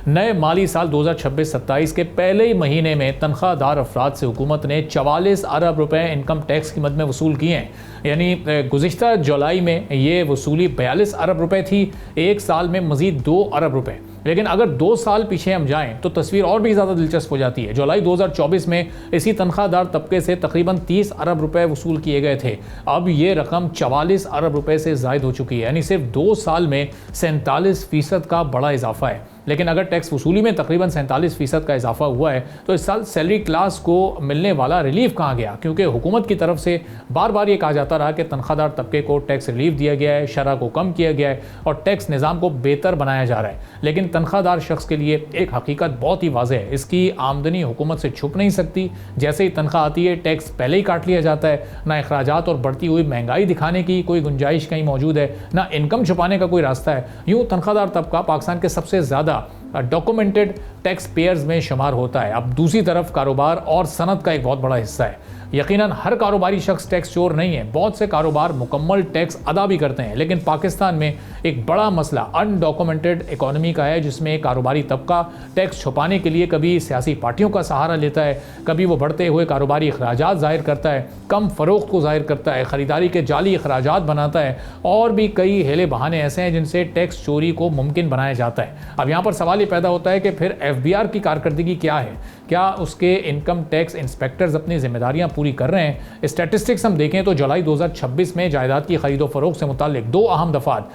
नए माली साल 2026-27 के पहले ही महीने में तनख्वाहदार अफराद से हुकूमत ने 44 अरब रुपए इनकम टैक्स की मद में वसूल किए हैं। यानी गुज़िश्ता जुलाई में ये वसूली 42 अरब रुपए थी, एक साल में मज़ीद 2 अरब रुपए। लेकिन अगर 2 साल पीछे हम जाएं तो तस्वीर और भी ज़्यादा दिलचस्प हो जाती है। जुलाई 2024 में इसी तनख्वाहदार तबके से तकरीबन 30 अरब रुपए वसूल किए गए थे। अब ये रकम 44 अरब रुपए से ज़ायद हो चुकी है, यानी सिर्फ 2 साल में 47% का बड़ा इजाफा है। लेकिन अगर टैक्स वसूली में तकरीबन 47% का इजाफा हुआ है तो इस साल सैलरी क्लास को मिलने वाला रिलीफ कहाँ गया? क्योंकि हुकूमत की तरफ से बार बार ये कहा जाता रहा कि तनख्वाहदार तबके को टैक्स रिलीफ दिया गया है, शरह को कम किया गया है और टैक्स निज़ाम को बेहतर बनाया जा रहा है। लेकिन तनख्वाहदार शख्स के लिए एक हकीकत बहुत ही वाज़ेह है, इसकी आमदनी हुकूमत से छुप नहीं सकती। जैसे ही तनख्वाह आती है टैक्स पहले ही काट लिया जाता है। ना अखराजात और बढ़ती हुई महंगाई दिखाने की कोई गुंजाइश कहीं मौजूद है, ना इनकम छुपाने का कोई रास्ता है। यूँ तनख्वाहदार तबका पाकिस्तान के सबसे ज़्यादा डॉक्यूमेंटेड टैक्स पेयर्स में शुमार होता है। अब दूसरी तरफ कारोबार और सनत का एक बहुत बड़ा हिस्सा है। यकीनन हर कारोबारी शख्स टैक्स चोर नहीं है, बहुत से कारोबार मुकम्मल टैक्स अदा भी करते हैं। लेकिन पाकिस्तान में एक बड़ा मसला अनडॉक्यूमेंटेड इकोनॉमी का है, जिसमें कारोबारी तबका टैक्स छुपाने के लिए कभी सियासी पार्टियों का सहारा लेता है, कभी वो बढ़ते हुए कारोबारी अखराजात ज़ाहिर करता है, कम फ़रोख्त को ज़ाहिर करता है, ख़रीदारी के जाली अखराजात बनाता है, और भी कई हेले बहाने ऐसे हैं जिनसे टैक्स चोरी को मुमकिन बनाया जाता है। अब यहाँ पर सवाल ये पैदा होता है कि फिर FBR की कारकर्दगी क्या है? क्या उसके इनकम टैक्स इंस्पेक्टर्स अपनी जिम्मेदारियां पूरी कर रहे हैं? स्टैटिस्टिक्स हम देखें तो जुलाई 2026 में जायदाद की खरीदो फरोख्त से मुतालिक 2 अहम दफात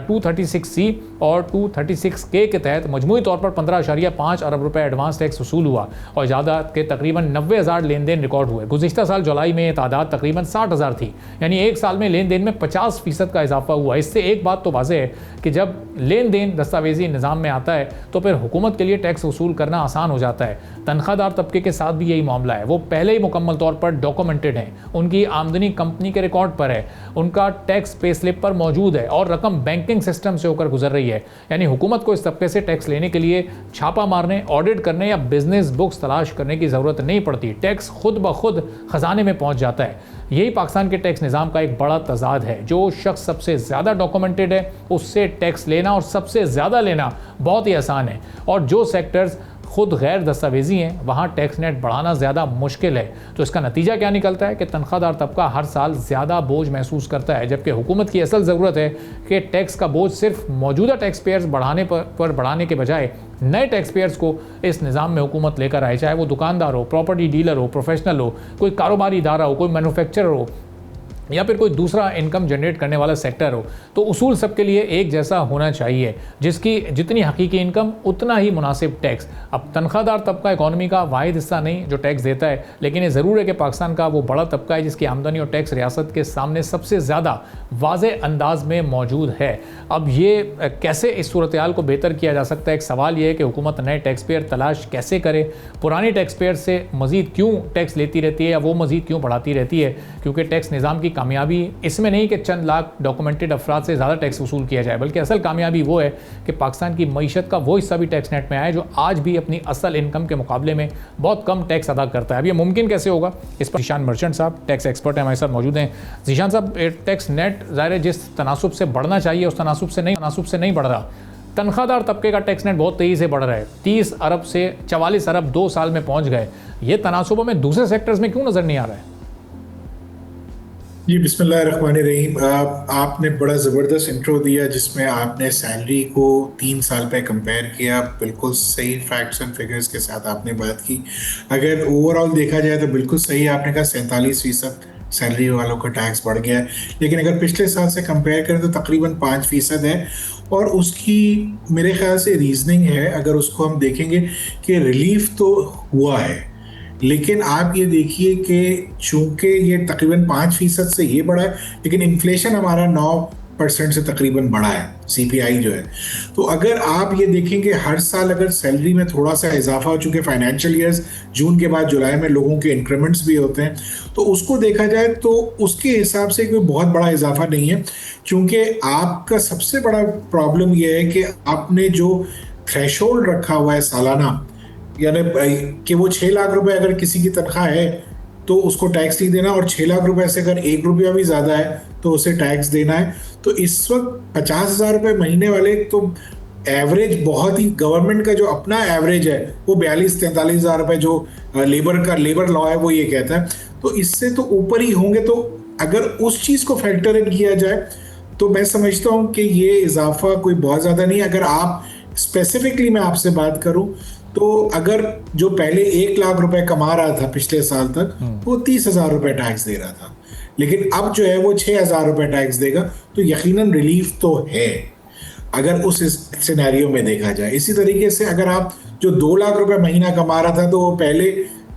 236C और 236K के तहत मजमूई तौर पर 15.5 अरब रुपए एडवांस टैक्स वसूल हुआ और जायदाद के तकरीबन 90,000 लेन देन रिकॉर्ड हुए। गुज़िश्ता साल जुलाई में तादाद तकरीबन 60,000 थी, यानी एक साल में लेन देन में 50% का इजाफा हुआ। इससे एक बात तो वाज़ेह है कि जब लेन देन दस्तावेजी निज़ाम में आता है तो फिर हुकूमत के लिए टैक्स वसूल करना आसान हो जाता है। तनख्वाहदार तबके के साथ भी यही मामला है। वो पहले ही मुकम्मल तौर पर डॉक्यूमेंटेड हैं, उनकी आमदनी कंपनी के रिकॉर्ड पर है, उनका टैक्स पे स्लिप पर मौजूद है और रकम बैंकिंग सिस्टम से होकर गुजर रही है। यानी हुकूमत को इस तबके से टैक्स लेने के लिए छापा मारने, ऑडिट करने या बिजनेस बुक्स तलाश करने की ज़रूरत नहीं पड़ती। टैक्स खुद ब खुद खजाने में पहुंच जाता है। यही पाकिस्तान के टैक्स निज़ाम का एक बड़ा तजाद है। जो शख्स सबसे ज़्यादा डॉक्यूमेंटेड है उससे टैक्स लेना और सबसे ज़्यादा लेना बहुत ही आसान है, और जो सेक्टर्स खुद गैर दस्तावेजी हैं वहाँ टैक्स नेट बढ़ाना ज़्यादा मुश्किल है। तो इसका नतीजा क्या निकलता है कि तनख्वाहदार तबका हर साल ज़्यादा बोझ महसूस करता है, जबकि हुकूमत की असल ज़रूरत है कि टैक्स का बोझ सिर्फ मौजूदा टैक्स पेयर्स बढ़ाने के बजाय नए टैक्स पेयर्स को इस निज़ाम में हुकूमत लेकर आए, चाहे वो दुकानदार हो, प्रॉपर्टी डीलर हो, प्रोफेशनल हो, कोई कारोबारी इदारा हो, कोई मैन्युफैक्चरर हो या फिर कोई दूसरा इनकम जनरेट करने वाला सेक्टर हो। तो उसूल सबके लिए एक जैसा होना चाहिए, जिसकी जितनी हकीकी इनकम उतना ही मुनासिब टैक्स। अब तनख्वाहदार तबका इकॉनमी का वाहिद हिस्सा नहीं जो टैक्स देता है, लेकिन ये ज़रूर है कि पाकिस्तान का वो बड़ा तबका है जिसकी आमदनी और टैक्स रियासत के सामने सबसे ज़्यादा वाज़ेह अंदाज में मौजूद है। अब ये कैसे इस सूरत हाल को बेहतर किया जा सकता है, एक सवाल ये है कि हुकूमत नए टैक्स पेयर तलाश कैसे करे, पुराने टैक्स पेयर से मज़ीद क्यों टैक्स लेती रहती है या वो मज़ीद क्यों बढ़ाती रहती है। क्योंकि टैक्स निज़ाम की कामयाबी इसमें नहीं कि चंद लाख डॉक्यूमेंटेड अफराद से ज़्यादा टैक्स वसूल किया जाए, बल्कि असल कामयाबी वो है कि पाकिस्तान की मईशत का वो हिस्सा भी टैक्स नेट में आए जो आज भी अपनी असल इनकम के मुकाबले में बहुत कम टैक्स अदा करता है। अब ये मुमकिन कैसे होगा, इस पर जीशान मर्चेंट साहब टैक्स एक्सपर्ट हैं हमारे साथ मौजूद हैं। जीशान साहब, टैक्स नेट ज़ाहिर जिस तनासुब से बढ़ना चाहिए उस तनासुब से नहीं बढ़ रहा। तनख्वाहदार तबके का टैक्स नेट बहुत तेज़ी से बढ़ रहा है, 30 अरब से 44 अरब 2 साल में पहुँच गए। ये तनासुब में दूसरे सेक्टर्स में क्यों नज़र नहीं आ रहा है? जी बिस्मिल्लाहिर्रहमानिर्रहीम। आपने बड़ा ज़बरदस्त इंट्रो दिया जिसमें आपने सैलरी को 3 साल पे कंपेयर किया, बिल्कुल सही फैक्ट्स एंड फिगर्स के साथ आपने बात की। अगर ओवरऑल देखा जाए तो बिल्कुल सही आपने कहा 47% सैलरी वालों का टैक्स बढ़ गया है, लेकिन अगर पिछले साल से कंपेयर करें तो तकरीबन 5% है। और उसकी मेरे ख्याल से रीजनिंग है, अगर उसको हम देखेंगे कि रिलीफ तो हुआ है, लेकिन आप ये देखिए कि चूंकि ये तकरीबन 5% से ये बढ़ा है, लेकिन इन्फ्लेशन हमारा 9% से तकरीबन बढ़ा है, CPI जो है। तो अगर आप ये देखेंगे हर साल अगर सैलरी में थोड़ा सा इजाफा हो, चूँकि फाइनेंशियल ईयर्स जून के बाद जुलाई में लोगों के इंक्रीमेंट्स भी होते हैं, तो उसको देखा जाए तो उसके हिसाब से कोई बहुत बड़ा इजाफा नहीं है। चूँकि आपका सबसे बड़ा प्रॉब्लम ये है कि आपने जो थ्रेशोल्ड रखा हुआ है सालाना, यानी कि वो 6 लाख रुपए अगर किसी की तनख्वाह है तो उसको टैक्स नहीं देना, और 6 लाख रुपए से अगर 1 रुपया भी ज़्यादा है तो उसे टैक्स देना है। तो इस वक्त 50,000 रुपये महीने वाले तो एवरेज बहुत ही, गवर्नमेंट का जो अपना एवरेज है वो 42-43 हज़ार रुपये जो लेबर लॉ है वो ये कहता है, तो इससे तो ऊपर ही होंगे। तो अगर उस चीज़ को फैक्टर इन किया जाए तो मैं समझता हूँ कि ये इजाफा कोई बहुत ज़्यादा नहीं है। अगर आप स्पेसिफिकली मैं आपसे बात करूँ तो अगर जो पहले 1 लाख रुपए कमा रहा था पिछले साल तक, वो 30,000 रुपए टैक्स दे रहा था, लेकिन अब जो है वो 6,000 रुपए टैक्स देगा, तो यकीनन रिलीफ तो है अगर उस सिनेरियो में देखा जाए। इसी तरीके से अगर आप जो 2 लाख रुपए महीना कमा रहा था तो वो पहले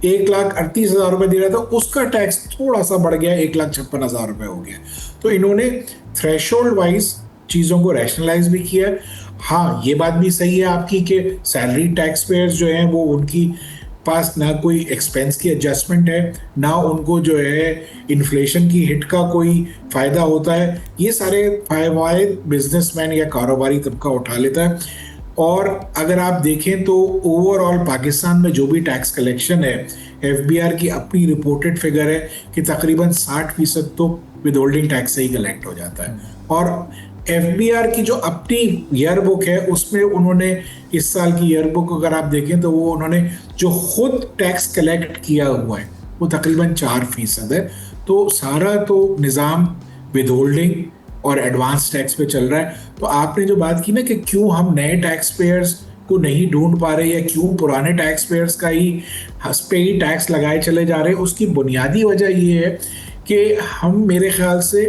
1,38,000 रुपए दे रहा था, उसका टैक्स थोड़ा सा बढ़ गया, 1,56,000 रुपए हो गया। तो इन्होंने थ्रेशोल्ड वाइज चीज़ों को रैशनलाइज भी किया है। हाँ, ये बात भी सही है आपकी कि सैलरी टैक्स पेयर्स जो हैं वो उनकी पास ना कोई एक्सपेंस की एडजस्टमेंट है, ना उनको जो है इन्फ्लेशन की हिट का कोई फ़ायदा होता है। ये सारे फ़ायदे बिजनेसमैन या कारोबारी तबका उठा लेता है। और अगर आप देखें तो ओवरऑल पाकिस्तान में जो भी टैक्स कलेक्शन है, FBR की अपनी रिपोर्टेड फिगर है कि तकरीबन 60% तो विद होल्डिंग टैक्स से ही कलेक्ट हो जाता है। और FBR की जो अपनी ईयर बुक है उसमें उन्होंने इस साल की ईयर बुक अगर आप देखें तो वो उन्होंने जो खुद टैक्स कलेक्ट किया हुआ है वो तकरीबन 4% है। तो सारा तो निज़ाम विद होल्डिंग और एडवांस टैक्स पे चल रहा है। तो आपने जो बात की ना कि क्यों हम नए टैक्स पेयर्स को नहीं ढूंढ पा रहे या क्यों पुराने टैक्स पेयर्स का ही पे ही टैक्स लगाए चले जा रहे हैं, उसकी बुनियादी वजह ये है कि हम मेरे ख्याल से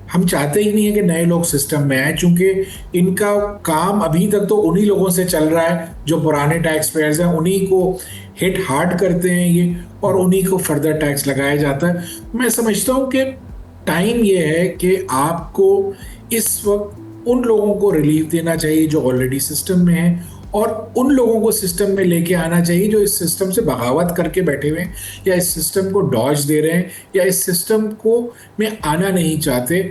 हम चाहते ही नहीं है कि नए लोग सिस्टम में आए, चूँकि इनका काम अभी तक तो उन्हीं लोगों से चल रहा है जो पुराने टैक्स पेयर्स हैं, उन्हीं को हिट हार्ड करते हैं ये, और उन्हीं को फर्दर टैक्स लगाया जाता है। मैं समझता हूँ कि टाइम ये है कि आपको इस वक्त उन लोगों को रिलीफ देना चाहिए जो ऑलरेडी सिस्टम में हैं, और उन लोगों को सिस्टम में लेके आना चाहिए जो इस सिस्टम से बगावत करके बैठे हुए हैं या इस सिस्टम को डॉज दे रहे हैं या इस सिस्टम को में आना नहीं चाहते।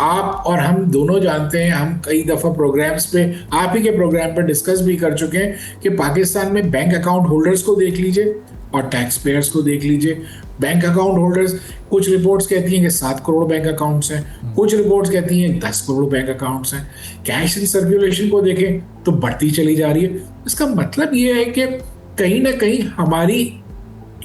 आप और हम दोनों जानते हैं, हम कई दफ़ा प्रोग्राम्स पे, आप ही के प्रोग्राम पर डिस्कस भी कर चुके हैं कि पाकिस्तान में बैंक अकाउंट होल्डर्स को देख लीजिए और टैक्स पेयर्स को देख लीजिए। बैंक अकाउंट होल्डर्स, कुछ रिपोर्ट्स कहती हैं कि 7 करोड़ बैंक अकाउंट्स हैं, कुछ रिपोर्ट्स कहती हैं 10 करोड़ बैंक अकाउंट्स हैं। कैश इन सर्कुलेशन को देखें तो बढ़ती चली जा रही है। इसका मतलब ये है कि कहीं ना कहीं हमारी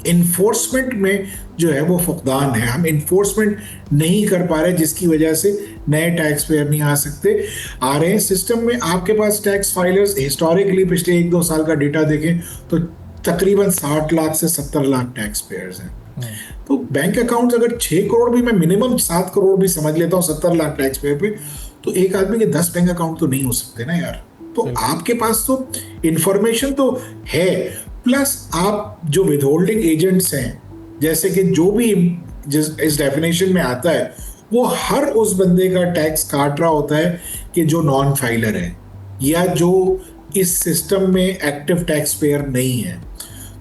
इन्फोर्समेंट में जो है वो फुकदान है, हम इन्फोर्समेंट नहीं कर पा रहे, जिसकी वजह से नए टैक्स पेयर नहीं आ सकते। आ रहे हैं सिस्टम में, आपके पास टैक्स फाइलर्स हिस्टोरिकली पिछले 1-2 साल का डेटा देखें तो तकरीबन 60 लाख से 70 लाख टैक्स पेयर्स हैं। तो बैंक अकाउंट्स अगर 6 करोड़ भी, मैं मिनिमम 7 करोड़ भी समझ लेता हूँ 70 लाख टैक्स पेयर पे, तो एक आदमी के 10 बैंक अकाउंट तो नहीं हो सकते ना यार। तो आपके पास तो इंफॉर्मेशन तो है, प्लस आप जो विदहोल्डिंग एजेंट्स हैं, जैसे कि जो भी इस डेफिनेशन में आता है, वो हर उस बंदे का टैक्स काट रहा होता है कि जो नॉन फाइलर है या जो इस सिस्टम में एक्टिव टैक्स पेयर नहीं है।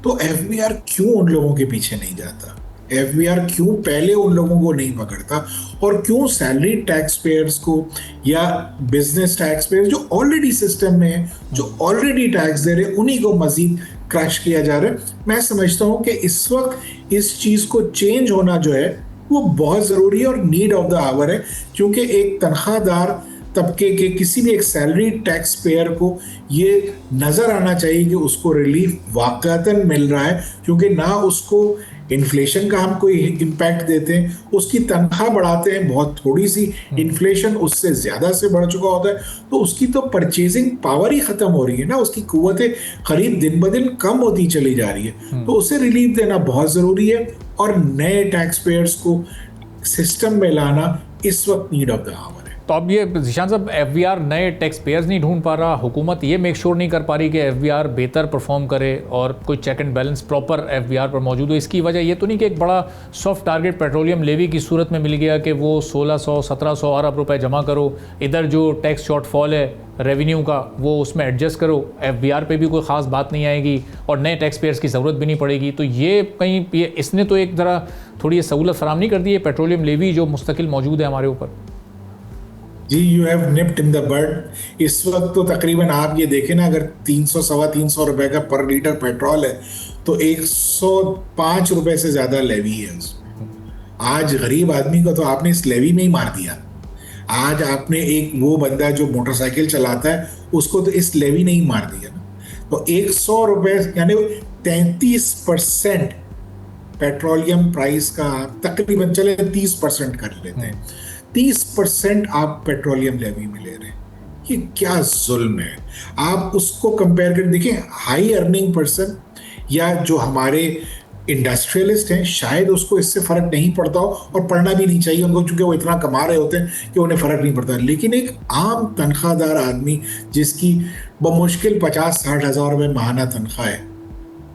तो एफबीआर क्यों उन लोगों के पीछे नहीं जाता? एफबीआर क्यों पहले उन लोगों को नहीं पकड़ता? और क्यों सैलरी टैक्स पेयर्स को या बिजनेस टैक्स पेयर्स जो ऑलरेडी सिस्टम में है, जो ऑलरेडी टैक्स दे रहे हैं, उन्हीं को मजीद क्रश किया जा रहा है? मैं समझता हूँ कि इस वक्त इस चीज़ को चेंज होना जो है वो बहुत ज़रूरी है और नीड ऑफ द आवर है, क्योंकि एक तनख्वाहदार तबके के किसी भी एक सैलरी टैक्स पेयर को ये नज़र आना चाहिए कि उसको रिलीफ वाक़तन मिल रहा है, क्योंकि ना उसको इन्फ्लेशन का हम कोई इम्पैक्ट देते हैं, उसकी तनख्वाह बढ़ाते हैं बहुत थोड़ी सी, इन्फ्लेशन उससे ज़्यादा से बढ़ चुका होता है, तो उसकी तो परचेजिंग पावर ही ख़त्म हो रही है ना, उसकी कुव्वत खरीद दिन ब दिन कम होती चली जा रही है। तो उसे रिलीफ देना बहुत ज़रूरी है और नए टैक्स पेयर्स को सिस्टम में लाना इस वक्त नीड ऑफ द आवर। तो अब ये जिशान साहब, एफबीआर नए टैक्स पेयर्स नहीं ढूंढ पा रहा, हुकूमत ये मेक श्योर नहीं कर पा रही कि एफबीआर बेहतर परफॉर्म करे और कोई check and balance proper FBR पर मौजूद हो। इसकी वजह ये तो नहीं कि एक बड़ा सॉफ्ट टारगेट पेट्रोलियम लेवी की सूरत में मिल गया कि वो 1600-1700 अरब रुपए जमा करो, इधर जो टैक्स शॉर्टफॉल है रेवेन्यू का वो उसमें एडजस्ट करो, एफबीआर पे भी कोई ख़ास बात नहीं आएगी और नए टैक्स पेयर्स की ज़रूरत भी नहीं पड़ेगी। तो ये कहीं इसने तो एक तरह थोड़ी ये सहूलत फराम नहीं कर दी है पेट्रोलियम लेवी जो मुस्तकिल मौजूद है हमारे ऊपर? जी, you have nipped in the bird. इस वक्त तो तकरीबन आप ये देखें ना, अगर 300-325 रुपए का पर लीटर पेट्रोल है तो 105 रुपए से ज़्यादा लेवी है उसमें। आज गरीब आदमी को तो आपने इस लेवी में ही मार दिया। आज आपने एक वो बंदा जो मोटरसाइकिल चलाता है उसको तो इस लेवी ने ही मार दिया ना। तो 100 रुपए यानी 33% पेट्रोलियम प्राइस का, तकरीबन चले 30% कर लेते हैं, 30% आप पेट्रोलियम लेवी में ले रहे हैं। ये क्या जुल्म है? आप उसको कंपेयर कर देखिए, हाई अर्निंग पर्सन या जो हमारे इंडस्ट्रियलिस्ट हैं, शायद उसको इससे फ़र्क नहीं पड़ता हो और पढ़ना भी नहीं चाहिए उनको, क्योंकि वो इतना कमा रहे होते हैं कि उन्हें फ़र्क नहीं पड़ता। लेकिन एक आम तनख्वाहदार आदमी जिसकी बमुश्किल 50-60 हज़ार रुपये माहाना तनख्वाह है,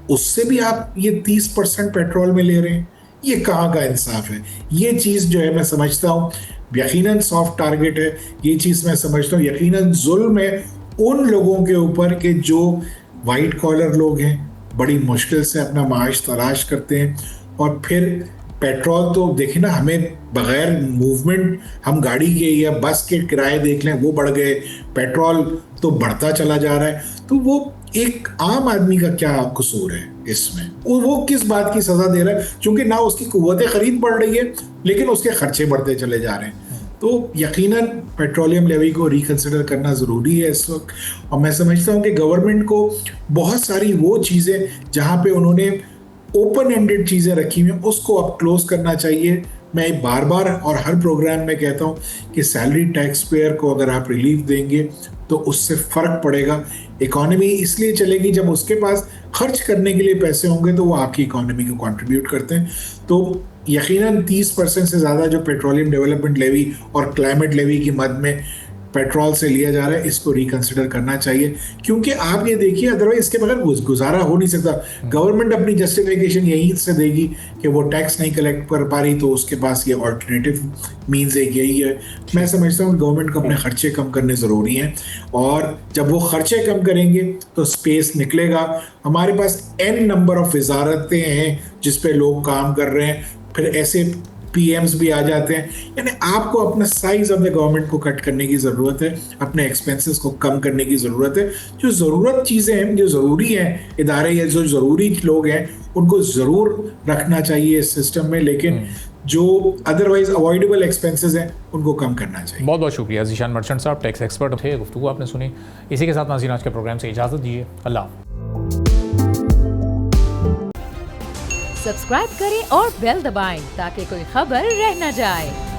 उससे भी आप ये 30% पेट्रोल में ले रहे हैं। ये कहाँ का इंसाफ है? ये चीज़ जो है मैं समझता हूँ यकीनन सॉफ्ट टारगेट है। ये चीज़ मैं समझता हूँ यकीनन जुल्म है उन लोगों के ऊपर के जो वाइट कॉलर लोग हैं, बड़ी मुश्किल से अपना माश तलाश करते हैं। और फिर पेट्रोल तो देखिए ना, हमें बग़ैर मूवमेंट, हम गाड़ी के या बस के किराए देख लें वो बढ़ गए, पेट्रोल तो बढ़ता चला जा रहा है। तो वो एक आम आदमी का क्या कसूर है इसमें? वो किस बात की सज़ा दे रहा है? क्योंकि ना उसकी कुव्वत खरीद बढ़ रही है लेकिन उसके खर्चे बढ़ते चले जा रहे हैं। तो यकीनन पेट्रोलियम लेवी को रिकंसिडर करना ज़रूरी है इस वक्त। और मैं समझता हूँ कि गवर्नमेंट को बहुत सारी वो चीज़ें जहाँ पे उन्होंने ओपन एंडेड चीज़ें रखी हुई हैं उसको अब क्लोज करना चाहिए। मैं बार बार और हर प्रोग्राम में कहता हूँ कि सैलरी टैक्स पेयर को अगर आप रिलीफ देंगे तो उससे फ़र्क पड़ेगा। इकॉनमी इसलिए चलेगी जब उसके पास खर्च करने के लिए पैसे होंगे, तो वो आपकी इकॉनमी को कंट्रीब्यूट करते हैं। तो यकीनन 30% से ज़्यादा जो पेट्रोलियम डेवलपमेंट लेवी और क्लाइमेट लेवी की मद में पेट्रोल से लिया जा रहा है, इसको रिकंसिडर करना चाहिए, क्योंकि आप ये देखिए अदरवाइज इसके बगैर गुजारा हो नहीं सकता। गवर्नमेंट अपनी जस्टिफिकेशन यही से देगी कि वो टैक्स नहीं कलेक्ट कर पा रही, तो उसके पास ये ऑल्टरनेटिव मीन्स एक यही है। मैं समझता हूँ गवर्नमेंट को अपने खर्चे कम करने ज़रूरी हैं, और जब वो खर्चे कम करेंगे तो स्पेस निकलेगा। हमारे पास n नंबर ऑफ वजारतें हैं जिस पे लोग काम कर रहे हैं, फिर ऐसे PMs भी आ जाते हैं। यानी आपको अपना साइज ऑफ द गवर्नमेंट को कट करने की ज़रूरत है, अपने एक्सपेंसेस को कम करने की ज़रूरत है। जो ज़रूरत चीज़ें हैं, जो ज़रूरी हैं, इदारे या जो ज़रूरी लोग हैं, उनको ज़रूर रखना चाहिए इस सिस्टम में, लेकिन जो अदरवाइज अवॉइडेबल एक्सपेंसेस हैं उनको कम करना चाहिए। बहुत बहुत शुक्रिया ज़ीशान मर्चेंट साहब, टैक्स एक्सपर्ट थे, गुफ्तगू आपने सुनी। इसी के साथ नाज़रीन आज के प्रोग्राम से इजाज़त दीजिए। अल्लाह। सब्सक्राइब करें और बेल दबाएं ताकि कोई खबर रह न जाए।